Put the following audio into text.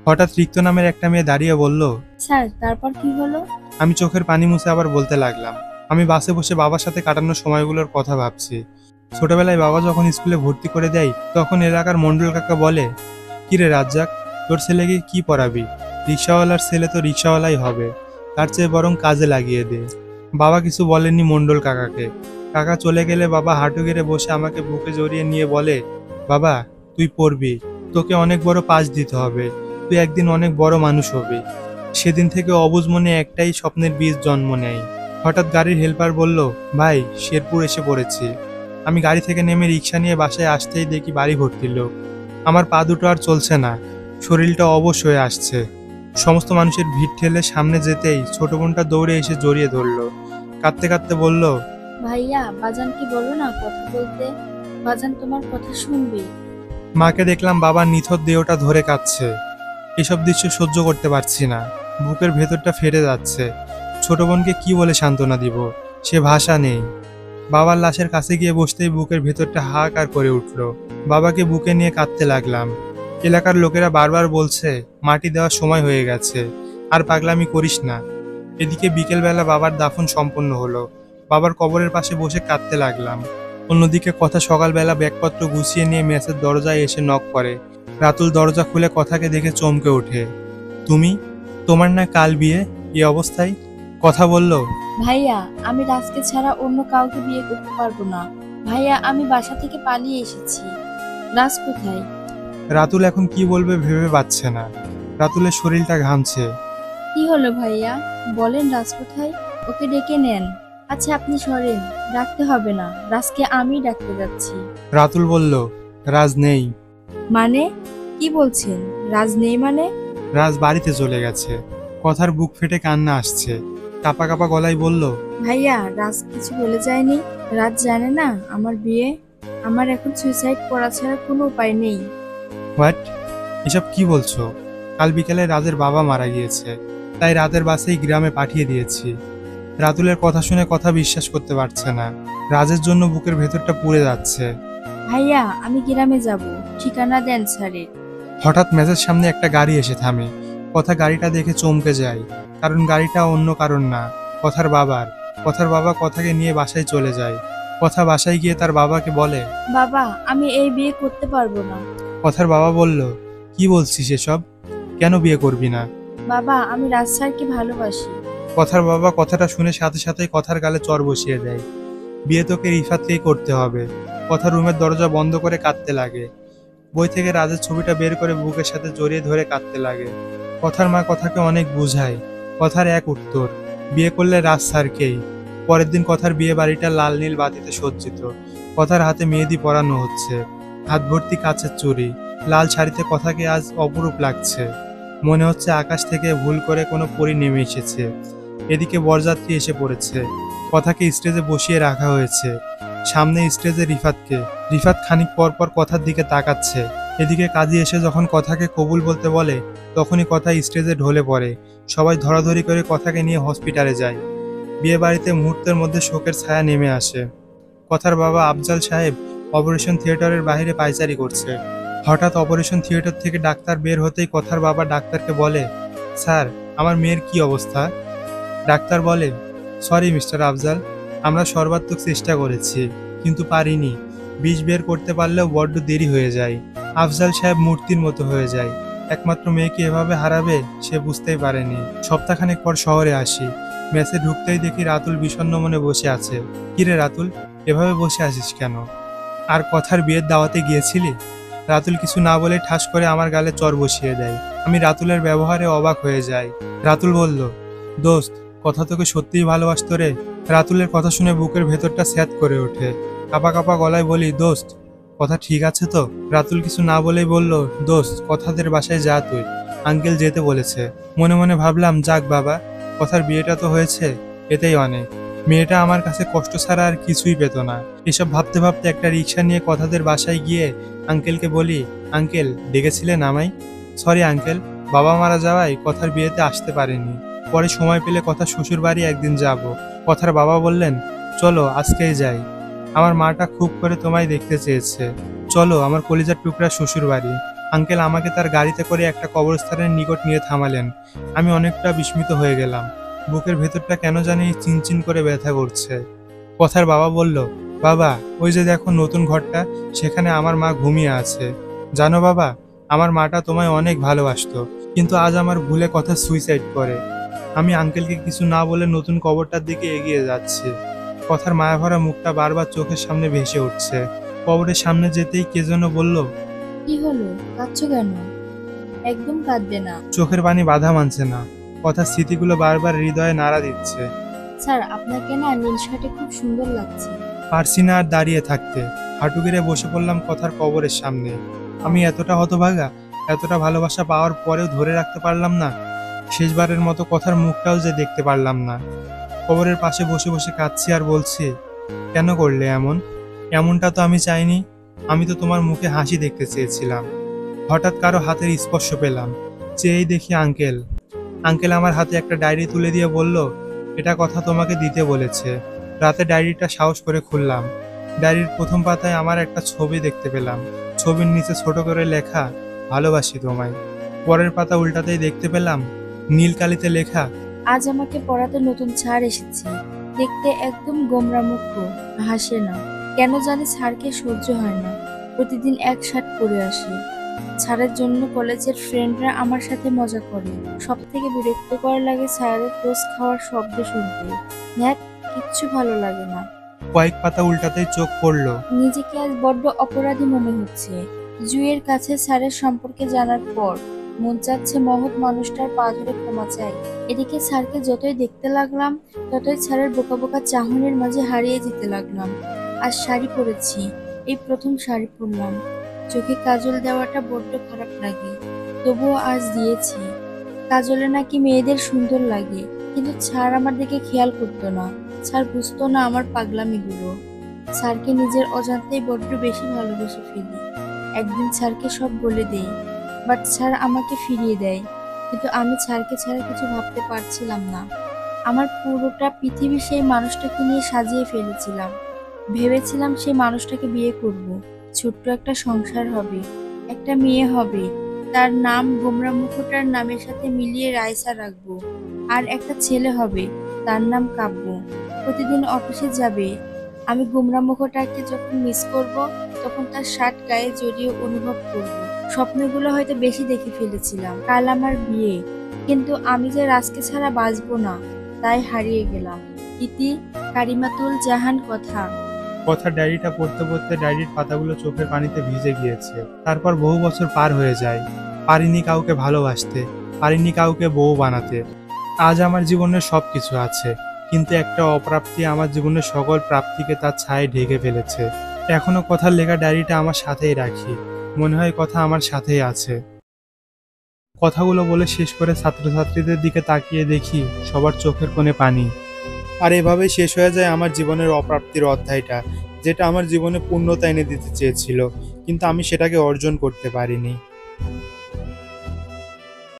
হঠাৎ রিক্ত নামের একটা মেয়ে দাঁড়িয়ে বলল, স্যার তারপর কি হলো? আমি চোখের পানি মুছে আবার বলতে লাগলাম, আমি বাসে বসে বাবার সাথে কাটানো সময়গুলোর কথা ভাবছি। ছোটবেলায় বাবা যখন স্কুলে ভর্তি করে দেয় তখন এলাকার মন্ডল কাকা বলে, কিরে রাজ্জাক, তোর ছেলেকে কি পড়াবি? রিক্সাওয়ালার ছেলে তো রিক্সাওয়ালাই হবে, তার চেয়ে বরং কাজে লাগিয়ে দে। বাবা কিছু বলেননি মন্ডল কাকাকে। কাকা চলে গেলে বাবা হাঁটু গেড়ে বসে আমাকে বুকে জড়িয়ে নিয়ে বলে, বাবা তুই পড়বি, তোকে অনেক বড় পাশ দিতে হবে, তুই একদিন অনেক বড় মানুষ হবি। সেদিন থেকে অবুঝ মনে একটাই স্বপ্নের বীজ জন্ম নেয়। হঠাৎ গাড়ির হেল্পার বলল, ভাই শেরপুর এসে পড়েছি। আমি গাড়ি থেকে নেমে রিক্সা নিয়ে বাসায় আসতেই দেখি বাড়ি ভর্তি লোক। আমার পা দুটো আর চলছে না, শরীরটা অবশ হয়ে আসছে। সমস্ত মানুষের ভিড় ঠেলে সামনে যেতেই ছোট বোনটা দৌড়ে এসে জড়িয়ে ধরলো, কাঁদতে কাঁদতে বলল, ভাইয়া বাজানকে বলো না কথা বলতে, বাজান তোমার কথা শুনবে। মাকে দেখলাম বাবার নিথর দেহটা ধরে কাঁদছে। এসব দৃশ্য সহ্য করতে পারছি না, বুকের ভেতরটা ফেটে যাচ্ছে। ছোট বোনকে কি বলে সান্ত্বনা দিব, সে ভাষা নেই। বাবার লাশের কাছে গিয়ে বসতেই বুকের ভেতরটা হাহাকার করে উঠল। বাবাকে বুকে নিয়ে কাঁদতে লাগলাম। এলাকার লোকেরা বারবার বলছে, মাটি দেওয়ার সময় হয়ে গেছে, আর পাগলামি করিস না। এদিকে বিকেলবেলা বাবার দাফন সম্পন্ন হলো। বাবার কবরের পাশে বসে কাঁদতে লাগলাম। অন্যদিকে কথা সকালবেলা ব্যাগপত্র গুছিয়ে নিয়ে মেসের দরজায় এসে নক করে। রাতুল দরজা খুলে কথাকে দেখে চমকে ওঠে, তুমি, তোমার না কাল বিয়ে, এই অবস্থায়? কথা বলল, ভাইয়া আমি রাজকে ছাড়া অন্য কাউকে বিয়ে করতে পারবো না। ভাইয়া আমি বাসা থেকে পালিয়ে এসেছি। রাজ কোথায়? রাতুল এখন কি বলবে ভেবে পাচ্ছে না। রাতুলের শরীরটা ঘামছে। কি হলো ভাইয়া, বলেন রাজ কোথায়? ওকে ডেকে নেন। আচ্ছা আপনি সরেন, ডাকতে হবে না, রাজকে আমি ডাকতে যাচ্ছি। রাতুল বলল, রাজ নেই। মানে কি বলছেন? রাজ নেই মানে? রাজ বাড়িতে চলে গেছে। কথার বুক ফেটে কান্না আসছে। কাপা কাপা গলায় বলল, ভাইয়া রাজ কিছু বলে যায়নি? রাজ জানে না আমার বিয়ে? আমার এখন সুইসাইড করা ছাড়া কোনো উপায় নেই। হোয়াট, এসব কি বলছো? কাল বিকেলে রাজের বাবা মারা গিয়েছে, তাই রাতের বাসেই গ্রামে পাঠিয়ে দিয়েছি। রাতুলের কথা শুনে কথা বিশ্বাস করতে পারছে না। রাজের জন্য বুকের ভেতরটা পুড়ে যাচ্ছে। ভাইয়া আমি গ্রামে যাব, ঠিকানা দেন স্যারের। হঠাৎ মেসের সামনে একটা গাড়ি এসে থামে। কথা গাড়িটা দেখে চমকে যায়, কারণ গাড়িটা অন্য কারণ না, কথার বাবার। কথার বাবা কথাকে নিয়ে বাসায় চলে যায়। কথা বাসায় গিয়ে তার বাবাকে বলে, বাবা আমি এই বিয়ে করতে পারবো না। কথার বাবা বলল, কি বলছিস এসব? কেন বিয়ে করবি না? বাবা আমি রাজ স্যারকে ভালোবাসি। কথার বাবা কথাটা শুনে সাথে সাথে কথার গালে চর বসিয়ে দেয়। বিয়ে তোকে রিফাতকেই করতে হবে। কথা রুমের দরজা বন্ধ করে কাঁদতে লাগে। বই থেকে রাজের ছবিটা বের করে বুকের সাথে জড়িয়ে ধরে কাঁদতে লাগে। কথার মা কথাকে অনেক বুঝায়। কথার এক উত্তর, বিয়ে করলে রাজ স্যারকেই। পরের দিন কথার বিয়ে বাড়িটা লাল নীল বাতিতে সজ্জিত। কথার হাতে মেহেদি পরানো হচ্ছে, হাত ভর্তি কাচের চুড়ি। লাল শাড়িতে কথাকে আজ অপরূপ লাগছে। মনে হচ্ছে আকাশ থেকে ভুল করে কোনো পরী নেমে এসেছে। এদিকে বরযাত্রী এসে পড়েছে। কথাকে স্টেজে বসিয়ে রাখা হয়েছে। সামনে স্টেজে রিফাতকে। রিফাত খানিক পর পর কথার দিকে তাকাচ্ছে। এদিকে কাজী এসে যখন কথাকে কবুল বলতে বলে, তখনই কথা স্টেজে ঢলে পড়ে। সবাই ধরাধরি করে কথাকে নিয়ে হসপিটালে যায়। বিয়ে বাড়িতে মুহূর্তের মধ্যে শোকের ছায়া নেমে আসে। কথার বাবা আফজাল সাহেব অপারেশন থিয়েটারের বাইরে পায়চারি করছে। হঠাৎ অপারেশন থিয়েটার থেকে ডাক্তার বের হতেই কথার বাবা ডাক্তারকে বলে, স্যার আমার মেয়ের কি অবস্থা? ডাক্তার বলে, সরি মিস্টার আফজাল, আমরা সর্বাত্মক চেষ্টা করেছি, কিন্তু পারিনি। বিষ বের করতে পারলেও বড্ড দেরি হয়ে যায়। আফজাল সাহেব মূর্তির মতো হয়ে যায়। একমাত্র মেয়েকে এভাবে হারাবে সে বুঝতেই পারেনি। সপ্তাহখানেক পর শহরে আসি। মেসে ঢুকতেই দেখি রাতুল বিষণ্ণ মনে বসে আছে। কিরে রাতুল, এভাবে বসে আছিস কেন? আর কথার বিয়ের দাওয়াতে গিয়েছিলি? রাতুল কিছু না বলে ঠাস করে আমার গালে চর বসিয়ে দেয়। আমি রাতুলের ব্যবহারে অবাক হয়ে যাই। রাতুল বলল, দোস্ত কথা তোকে সত্যিই ভালোবাসতো রে। রাতুলের কথা শুনে বুকের ভেতরটা স্যাঁত করে ওঠে। কাঁপা কাঁপা গলায় বলি, দোস্ত কথা ঠিক আছে তো? রাতুল কিছু না বলেই বলল, দোস্ত কথাদের বাসায় যা তুই, আঙ্কেল যেতে বলেছে। মনে মনে ভাবলাম, যাক বাবা, কথার বিয়েটা তো হয়েছে, এতেই অনেক। মেয়েটা আমার কাছে কষ্ট ছাড়া আর কিছুই পেত না। এসব ভাবতে ভাবতে একটা রিক্সা নিয়ে কথাদের বাসায় গিয়ে আঙ্কেলকে বলি, আঙ্কেল ডেকেছিলেন আমায়? সরি আঙ্কেল, বাবা মারা যাওয়ায় কথার বিয়েতে আসতে পারেনি। পরে সময় পেলে কথা শ্বশুর বাড়ি একদিন যাব। কথার বাবা বললেন, চলো আজকেই যাই। আমার মাটা খুব করে তোমায় দেখতে চেয়েছে। চলো আমার কলিজার টুকরা শ্বশুর বাড়ি। আঙ্কেল আমাকে তার গাড়িতে করে একটা কবরস্থানের নিকট নিয়ে থামালেন। আমি অনেকটা বিস্মিত হয়ে গেলাম। বুকের ভেতরটা কেন জানি চিনচিন করে ব্যথা করছে। কথার বাবা বলল, বাবা ওই যে দেখো নতুন ঘরটা, সেখানে আমার মা ঘুমিয়ে আছে। জানো বাবা, আমার মাটা তোমায় অনেক ভালোবাসতো, কিন্তু আজ আমার ভুলে কথা সুইসাইড করে। আমি আঙ্কেলকে কিছু না বলে নতুন কবরটার দিকে এগিয়ে যাচ্ছি। কথার মায়াভরা মুখটা বারবার চোখের সামনে ভেসে উঠছে। কবরের সামনে যেতেই কে যেন বলল, কি হলো, কাঁদছো কেন? একদম কাঁদবে না। চোখের পানি বাধা মানছে না। কথার স্মৃতিগুলো বারবার হৃদয়ে নাড়া দিচ্ছে। স্যার, আপনাকে না নীল শার্টে খুব সুন্দর লাগছে। পারছি না আর দাঁড়িয়ে থাকতে। হাঁটু গেড়ে বসে পড়লাম কথার কবরের সামনে। আমি এতটা হতভাগা, এতটা ভালোবাসা পাওয়ার পরেও ধরে রাখতে পারলাম না। শেষবারের মতো কথার মুখটাও যে দেখতে পারলাম না। কবরের পাশে বসে বসে কাঁদছি আর বলছি, কেন করলে এমন? এমনটা তো আমি চাইনি। আমি তো তোমার মুখে হাসি দেখতে চেয়েছিলাম। হঠাৎ কারো হাতের স্পর্শ পেলাম। চেয়েই দেখি আঙ্কেল। আঙ্কেল আমার হাতে একটা ডায়েরি তুলে দিয়ে বলল, এটা কথা তোমাকে দিতে বলেছে। রাতে ডায়েরিটা সাহস করে খুললাম। ডায়েরির প্রথম পাতায় আমার একটা ছবি দেখতে পেলাম। ছবির নিচে ছোট করে লেখা, ভালোবাসি তোমায়। পরের পাতা উল্টাতেই দেখতে পেলাম নীল কালিতে লেখা, আজ আমাকে পড়াতে নতুন স্যার এসেছে। দেখতে একদম গোমরা মুখ, হাসে না। কেন জানি স্যারকে সহ্য হয় না। প্রতিদিন এক শার্ট পরে আসে। স্যারের জন্য কলেজের ফ্রেন্ডরা আমার সাথে মজা করে। সব থেকে বিরক্তকর লাগে স্যারের টোস্ট খাওয়ার শব্দ শুনতে। ন্যাক, কিচ্ছু ভালো লাগে না। কয়েক পাতা উল্টাতেই চোখ পড়ল। নিজেকে আজ বড্ড অপরাধী মনে হচ্ছে। জুইয়ের কাছে স্যারের সম্পর্কে জানার পর মন চাচ্ছে মহৎ মানুষটার পা ধরে ক্ষমা চাই। এদিকে স্যারকে যতই দেখতে লাগলাম, ততই স্যারের বোকা বোকা চাহনির মাঝে হারিয়ে যেতে লাগলাম। আজ শাড়ি পরেছি, এই প্রথম শাড়ি পরলাম। চোখে কাজল দেওয়াটা বড্ড খারাপ লাগে, তবুও আজ দিয়েছি। কাজলে নাকি মেয়েদের সুন্দর লাগে, কিন্তু স্যার আমার দিকে খেয়াল করতো না। স্যার বুঝতো না আমার পাগলামিগুলো। স্যারকে নিজের অজান্তেই বড্ড বেশি ভালোবেসে ফেলি। একদিন স্যারকে সব বলে দেই, বাট স্যার আমাকে ফিরিয়ে দেয়। কিন্তু আমি স্যারকে ছাড়া কিছু ভাবতে পারছিলাম না। আমার পুরোটা পৃথিবী সেই মানুষটাকে নিয়ে সাজিয়ে ফেলেছিলাম। ভেবেছিলাম সেই মানুষটাকে বিয়ে করব, ছোট্ট একটা সংসার হবে, একটা মেয়ে হবে, তার নাম গোমরা মুখোটার নামের সাথে মিলিয়ে রাইসা রাখবো। আর একটা ছেলে হবে, তার নাম কাব্য। প্রতিদিন অফিসে যাবে। আমি গোমরা মুখোটাকে যখন মিস করব, তখন তার শার্ট গায়ে জড়িয়ে অনুভব করব। স্বপ্নগুলো হয়তো বেশি দেখে ফেলেছিলাম। কাল আমার বিয়ে, কিন্তু আমি যে রাজকে ছাড়া বাঁচবো না, তাই হারিয়ে গেলাম। ইতি কারিমাতুল জাহান। কথা। কথার ডায়েরিটা পড়তে পড়তে ডায়েরির পাতাগুলো চোখের পানিতে ভিজে গিয়েছে। তারপর বহু বছর পার হয়ে যায়। পারিনি কাউকে ভালোবাসতে, পারিনি কাউকে বউ বানাতে। আজ আমার জীবনের সব কিছু আছে, কিন্তু একটা অপ্রাপ্তি আমার জীবনের সকল প্রাপ্তিকে তার ছায়ে ঢেকে ফেলেছে। এখনো কথার লেখা ডায়েরিটা আমার সাথেই রাখি। মনে হয় কথা আমার সাথেই আছে। কথাগুলো বলে শেষ করে ছাত্রছাত্রীদের দিকে তাকিয়ে দেখি সবার চোখের কোণে পানি। আর এভাবেই শেষ হয়ে যায় আমার জীবনের অপ্রাপ্তির অধ্যায়টা, যেটা আমার জীবনে পূর্ণতা এনে দিতে চেয়েছিল, কিন্তু আমি সেটাকে অর্জন করতে পারিনি।